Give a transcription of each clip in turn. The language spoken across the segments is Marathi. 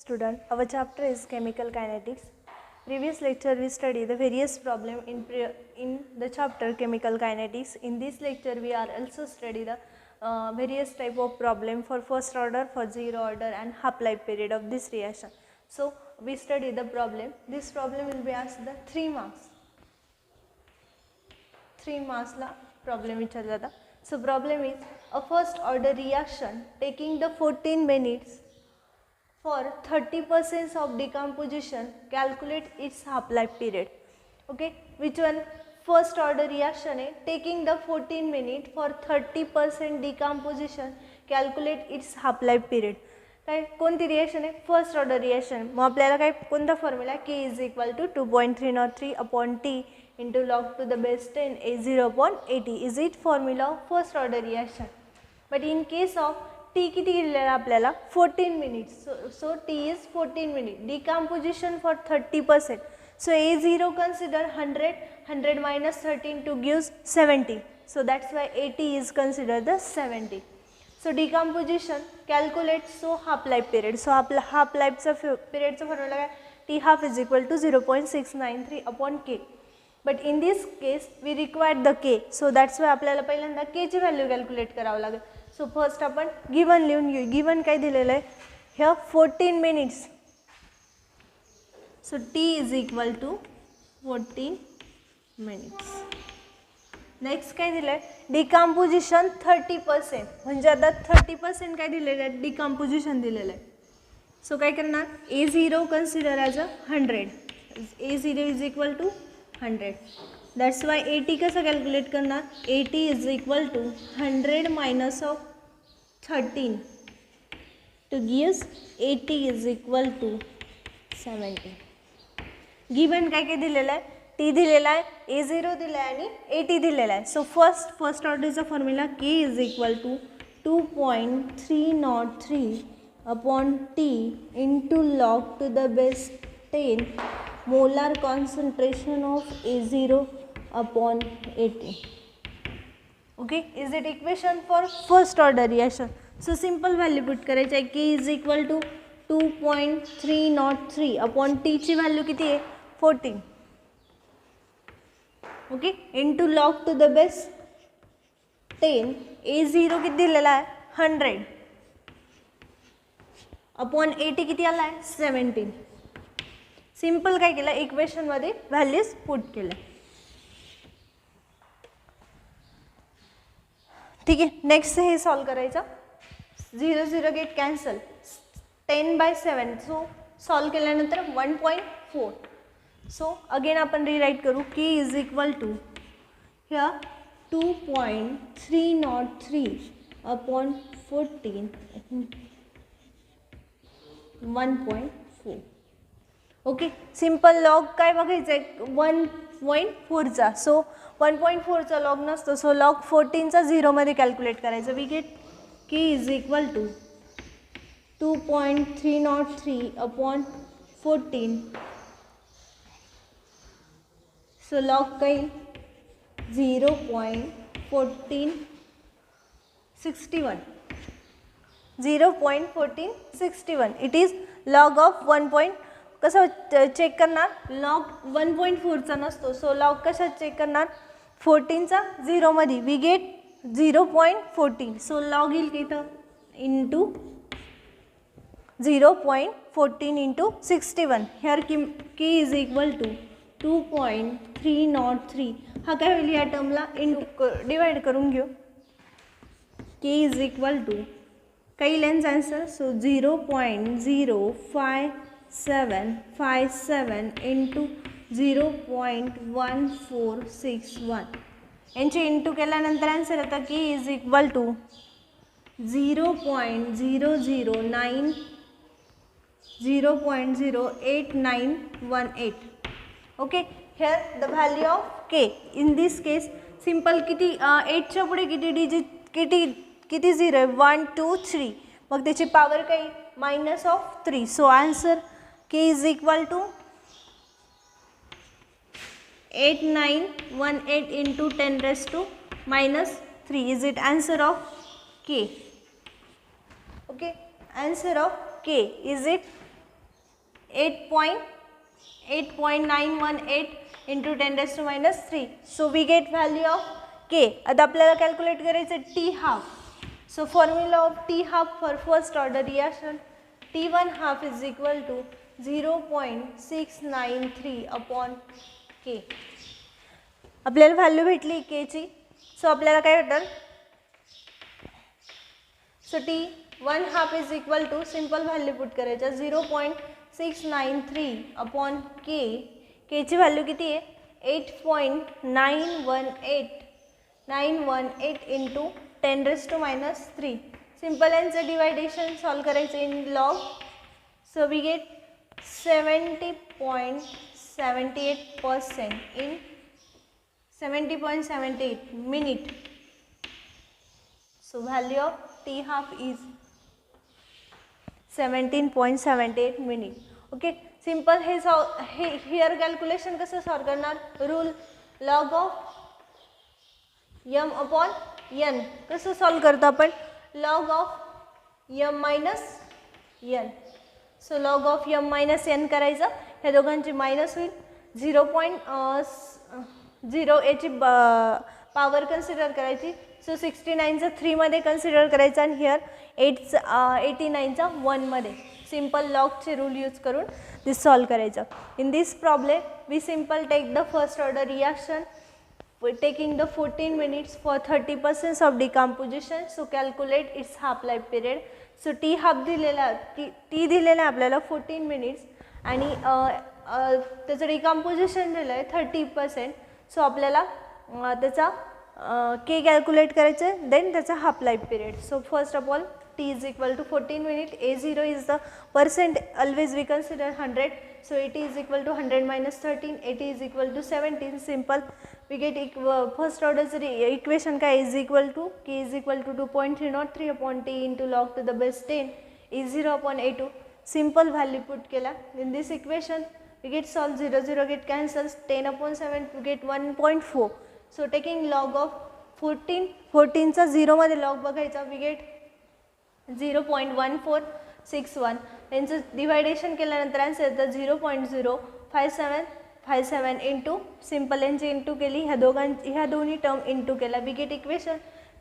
Student, our chapter is chemical kinetics. Previous lecture we studied the various problem in the chapter chemical kinetics. In this lecture we are also study the various type of problem for first order, for zero order and half life period of this reaction. So we study the problem. This problem will be asked the 3 marks. 3 marks la problem विचारला था. So problem is a first order reaction taking the 14 minutes for 30% of decomposition, calculate its half life period. Okay, which one? First order reaction है taking the 14 minutes for 30% decomposition, calculate its half life period. काय कोणती रिएक्शन आहे? First order reaction. मग आपल्याला काय कोणता formula K is equal to 2.303 upon T into log to the base 10 A0 upon AT is it formula of first order reaction. But in case of T किती दिलेला आपल्याला 14 minutes. So T is 14 minute. Decomposition for 30%. So A0 consider 100 minus 13 to gives 70. So that's why AT is considered the 70. So decomposition calculate so half life period. So half life period चा फॉर्म्युला काय? T half is equal to 0.693 upon K. But in this case we require the K. So that's why आपल्याला पहिल्यांदा K ची व्हॅल्यू कॅल्क्युलेट करावं लागेल. सो फर्स्ट आपण गिवन लिहून घेऊ. गिवन काय दिलेलं आहे? ह्या 14 minutes. So T is equal to 14 minutes. Next काय दिलं आहे? डिकम्पोजिशन 30%. म्हणजे आता 30% काय दिलेलं आहे? डिकम्पोजिशन दिलेलं आहे. सो काय करणार? A0 consider as a 100. A0 is equal to 100. That's why AT कसं कॅल्क्युलेट करणार? AT is equal to 100 minus of 13 to gives AT is equal to 70. Given काय काय दिलेलं आहे? T दिलेला आहे, A0 दिला आहे आणि AT दिलेला आहे. सो फर्स्ट ऑर्डरचा formula K is equal to 2.303 upon T into log to the base 10 molar concentration of A0 upon AT. Okay, is it equation for first order reaction? So simple value put करायचं आहे. K is equal to 2.303 upon T ची व्हॅल्यू किती आहे? 14. Okay, into log to the base 10. A0 किती दिलेला आहे? 100 अपॉन AT किती आला आहे? 17. सिंपल काय केलं? इक्वेशन मध्ये व्हॅल्यूज पुट केल्या. ठीक आहे. नेक्स्ट हे सॉल्व करायचं. 0 गेट कॅन्सल. 10/7. सो सॉल्व केल्यानंतर 1.4. सो अगेन आपण रिराईट करू. K इज इक्वल टू ह्या 2.303 अपॉन 14 1.4. ओके, सिंपल लॉग काय बघायचं आहे? 1.4चा. सो 1.4चा लॉग नसतो. सो लॉग 14चा 0 मध्ये कॅल्क्युलेट करायचं. We get K is equal to 2.303 upon 14. So log काही 0.1461. 0.1461. It is log of 1. कसं चेक करणार? लॉग 1.4चा नसतो. सो लॉग कशात चेक करणार? 14चा 0 मध्ये. We get 0.14. सो लॉग येईल इथं इंटू 0.14 इंटू 61. ह्यार K इज इक्वल टू 2.303. हा काय होईल? या टर्मला इंटू डिवाइड करून घेऊ. K इज इक्वल टू काही लेन्स आन्सर. So 0.05757 into 0.1461. यांचे इंटू केल्यानंतर आन्सर आता K is equal to 0.08918. Okay, here the value of K. In this case simple किती 8च्या पुढे किती डिजिट किती 0 आहे? 1 2 3. मग त्याची पॉवर काही minus of 3. So answer K is equal to 8918 into 10⁻³ is it answer of K. Okay, answer of K is it 8.918 into 10 raised to minus 3. So we get value of k. आता आपल्याला कॅल्क्युलेट करायचं T half. So formula of T half for first order reaction, T1 half is equal to 0.693 upon K. आपल्याला व्हॅल्यू भेटली K ची. सो आपल्याला काय भेटेल? So T1 half is equal to simple value put करायचं 0.693 upon K. K ची व्हॅल्यू किती आहे? 8.918 into 10 raised to minus 3. Simple and dividation solve करायचं in log. So we get 70.78% in 70.78 minute. So value of T half is 17.78 minute. Okay, simple. Here calculation कसं solve करणार? Rule log of m upon n. कसं सॉल्व करतो आपण? Log of m minus n. So log of m minus n करायचं. ह्या दोघांची मायनस होईल. 0.0 याची पॉवर कन्सिडर करायची. सो 69चा 3 मध्ये कन्सिडर करायचं आणि हिअर 89चा 1 मध्ये. सिंपल लॉगचे रूल यूज करून दिस सॉल्व करायचं. In this problem we simple take the first order reaction taking the 14 minutes for 30% of decomposition. So calculate its half life period. So T half दिलेला आपल्याला 14 minutes आणि त्याचं डिकम्पोजिशन दिलं आहे 30%. सो आपल्याला त्याचा K कॅल्क्युलेट करायचं आहे. देन त्याचा half life period. So first of all T is equal to 14 minutes. A0 is the percent, always we consider 100. So 80 is equal to 100 minus 13. 80 is equal to 17. Simple. We get first order equation ka is equal to K is equal to 2.303 upon T into log to the base 10 A0 upon A2. Simple value put kela. In this equation we get solve 0 0 get cancels. 10 upon 7 we get 1.4. So taking log of 14 चा 0 मध्ये log बघायचा we get 0.1461. यांचं डिवायडेशन केल्यानंतर आन्सर येतं 0.05757 इंटू सिंपल यांची इंटू केली. ह्या दोन्ही टर्म इंटू केला. We get equation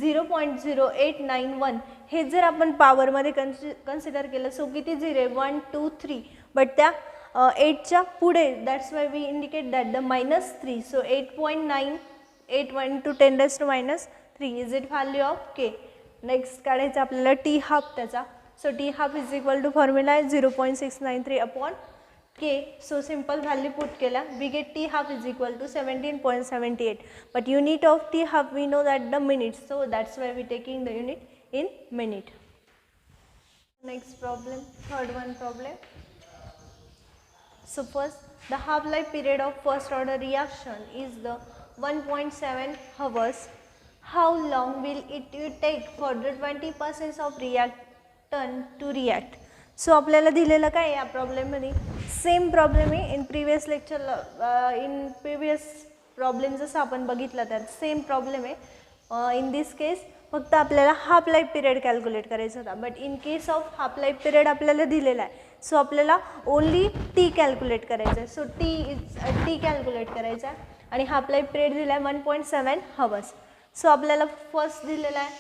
0.0891. हे जर आपण पॉवरमध्ये कन्सिडर केलं सो किती 0 1 2 3 बट त्या 8च्या पुढे. That's why we indicate that the -3. So 8.981 to 10 raised to minus 3 is it value of K. Next काढायचं आपल्याला T हाफ त्याचा. So T half is equal to formula आहे 0.693 upon K. So simple value put केला. We get T half is equal to 17.78. But unit of T half we know that the minute. So that's why we taking the unit in minute. Next problem, third one problem. So first the half life period of first order reaction is the 1.7 hours. How long will it take for the 20% of reactant to react? So आपल्याला दिलेलं काय या प्रॉब्लेममध्ये सेम प्रॉब्लेम आहे. इन प्रिव्हियस प्रॉब्लेम जसं आपण बघितलं त्यात सेम प्रॉब्लेम आहे. इन दिस केस फक्त आपल्याला हाफ लाईफ पिरियड कॅल्क्युलेट करायचा होता. But in case of half life period आपल्याला दिलेला आहे. सो आपल्याला ओनली टी कॅल्क्युलेट करायचं आहे. सो टी कॅल्क्युलेट करायचा आहे आणि हाफ लाईफ पिरियड दिला आहे 1.7 hours. सो आपल्याला फर्स्ट दिलेला आहे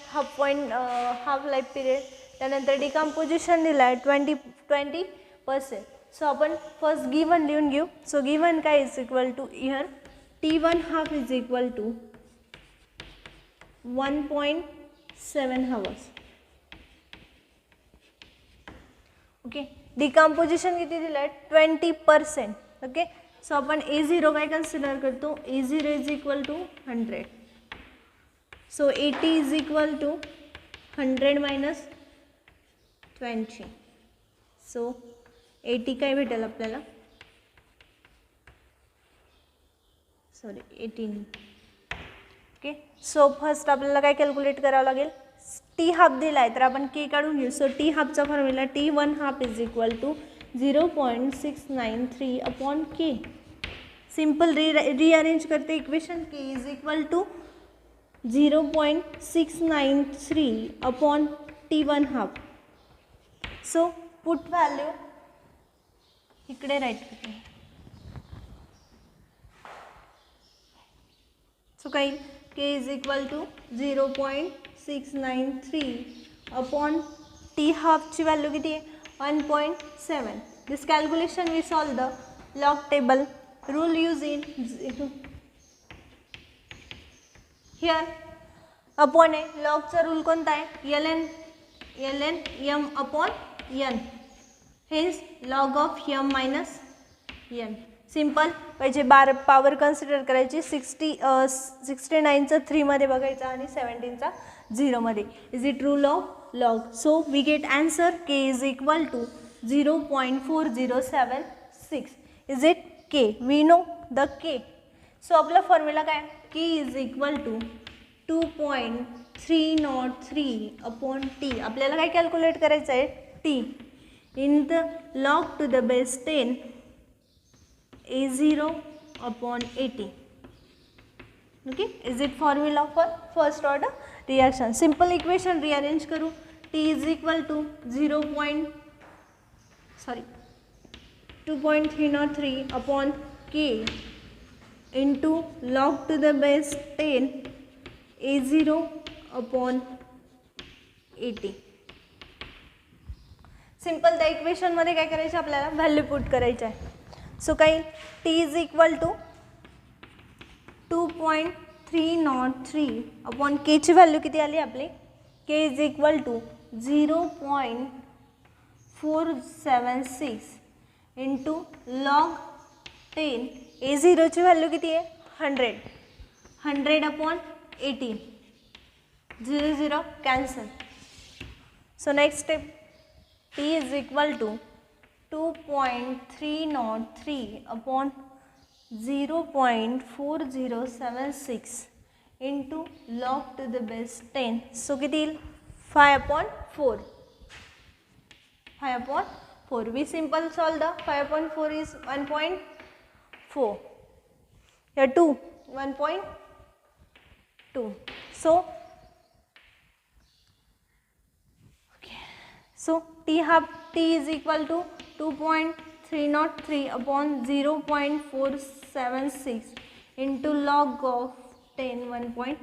हाफ लाईफ पिरियड. त्यानंतर डिकम्पोजिशन दिलं आहे 20%. सो आपण फर्स्ट गिवन लिहून घेऊ. सो गिवन काय is equal to year T1 half is equal to 1.7 hours. Okay, decomposition किती दिलं आहे 20%. ओके, सो आपण A0 काय कन्सिडर करतो. A0 is equal to 100. So 80 is equal to 100 minus 20. So 80 काय भेटेल आपल्याला, सॉरी 18. ओके, सो फर्स्ट आपल्याला काय कॅल्क्युलेट करावं लागेल. टी हाफ दिला आहे तर आपण के काढून घेऊ. सो टी हाफचा formula T1 half is equal to 0.693 upon K. Simple rearrange करते equation. K is equal to 0.693 upon T1 half. So put value इकडे राईट करते. सो काही K is equal to 0.693 upon T हाफची व्हॅल्यू किती आहे 1.7. This calculation we solve the log table rule use in here. Upon आहे लॉगचा रूल कोणता आहे L N M upon N. Hence log of M minus N. Simple. पाहिजे पॉवर कन्सिडर करायची 69चं 3मध्ये बघायचं आणि 17चा 0मध्ये. Is it rule of log. So we get answer K is equal to 0.4076. Is it K. We know the K. So आपला फॉर्म्युला काय K is equal to 2.303 upon T. आपल्याला काय कॅल्क्युलेट करायचं आहे T in the log to the base 10 A0 upon 80. Okay, is it formula for first order reaction? Simple equation rearrange करू. T is equal to 2.303 upon K into log to the base 10 A0 upon 80. Simple त्या इक्वेशन मध्ये काय करायचं आपल्याला व्हॅल्यू पुट करायचं आहे. सो काही T is equal to 2.303 upon केची व्हॅल्यू किती आली आपली K is equal to 0.476 into log 10 A0ची व्हॅल्यू किती आहे 100 upon 80. 0 cancel. So next step T is equal to 2.303 upon 0.4076 into log to the base 10. So किती येईल 5 upon 4. 5 upon 4. We simple solve the 5 upon 4 is 1.4. Here 2 1.2. So T is equal to 2.303 upon 0.476 into log of 10 1.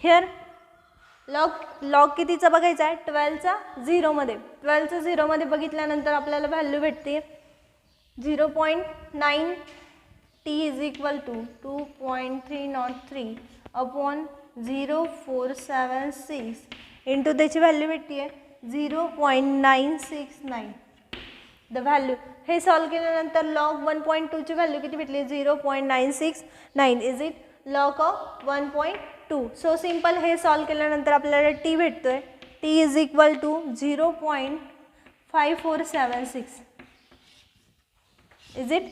Here log कितीचा बघायचा आहे 12चा 0मध्ये. 12चा 0मध्ये बघितल्यानंतर आपल्याला व्हॅल्यू भेटते 0.9. T is equal to 2.303 upon 0.476 into त्याची व्हॅल्यू भेटते 0.969. द व्हॅल्यू हे सॉल्व केल्यानंतर लॉग 1.2 ची व्हॅल्यू किती भेटली 0.969. Is it log of 1.2. So simple हे सॉल्व केल्यानंतर आपल्याला टी भेटतोय T is equal to 0.5476. Is it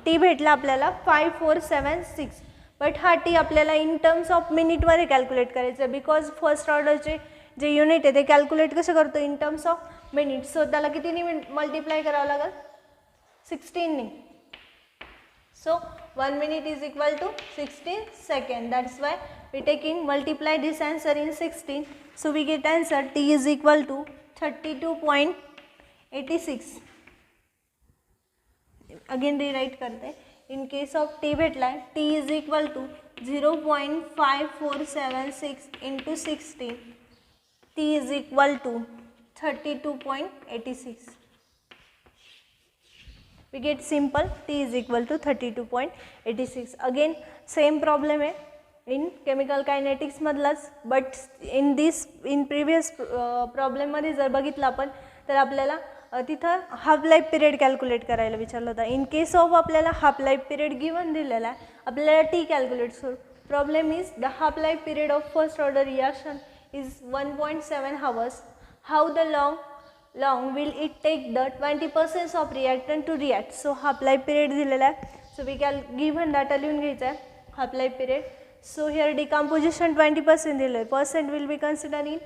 T भेटला आपल्याला 5476. बट हा टी आपल्याला इन टर्म्स ऑफ मिनिटमध्ये कॅल्क्युलेट करायचं आहे बिकॉज फर्स्ट ऑर्डरचे जे युनिट आहे ते कॅल्क्युलेट कसं करतो in terms of minute. So त्याला कितीने मल्टिप्लाय करावं लागेल 16ने. So 1 minute is equal to 16 seconds. That's why we taking multiply this answer in 16. So we get answer T is equal to 32.86. Again rewrite करते. In case of T भेटला T is equal to 0.5476 into 16. T is equal to 32.86. We get simple T is equal to 32.86. Again same problem है in chemical kinetics मधलाच, but in previous problem मध्ये जर बघितलं आपण तर आपल्याला तिथं हाफ लाईफ पिरियड कॅल्क्युलेट करायला विचारलं होतं. इन केस ऑफ आपल्याला हाफ लाईफ पिरियड गिवन दिलेला आहे आपल्याला टी कॅल्क्युलेट करू. Problem is the half life period of first order reaction is 1.7 hours. How the long will it take the 20% of reactant to react? So half life period दिलेला आहे. So we can given data लिहून घ्यायचा आहे half life period. So here decomposition 20% दिलं आहे. Percent will be considered in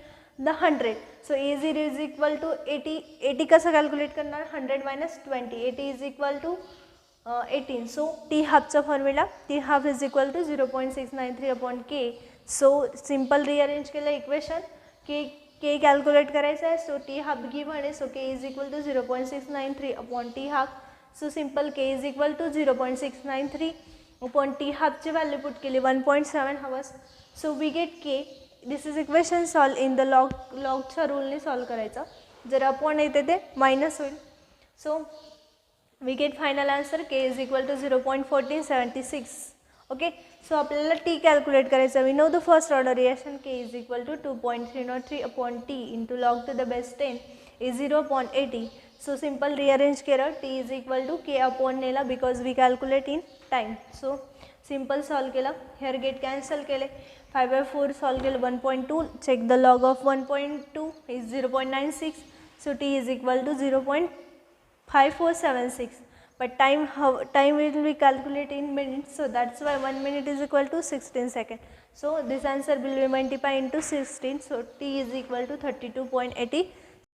the 100. So A0 is equal to 80. 80 कसं calculate करणार 100 minus 20. 80 is equal to 18. So T half चा formula T half is equal to 0.693 upon K. So simple rearrange केलं इक्वेशन की के कॅल्क्युलेट करायचा आहे. सो टी हाफ गिवन आहे. So k is equal to 0.693 upon t half. So simple k is equal to 0.693 upon T हाफची व्हॅल्यू पुट केली 1.7 hours. So we get k. This is equation solve in the लॉगच्या रूलने सॉल्व करायचं. जर अपॉन येते ते मायनस होईल. So we get final answer K is equal to 0.1476. Okay. So आपल्याला टी कॅल्क्युलेट करायचं. We know the first order reaction k is equal to 2.303 upon t into log to the base 10 is 0.80. So simple rearrange केलं. T is equal to k upon नेला because we calculate in time. So simple solve केलं. हेअर गेट कॅन्सल केले. 5/4 सॉल्व केलं. 1.2. Check the log of 1.2 is 0.96. So t is equal to 0.5476. But time will be calculated in minutes, so that's why 1 minute is equal to 16 seconds. So this answer will be multiplied into 16. So t is equal to 32.80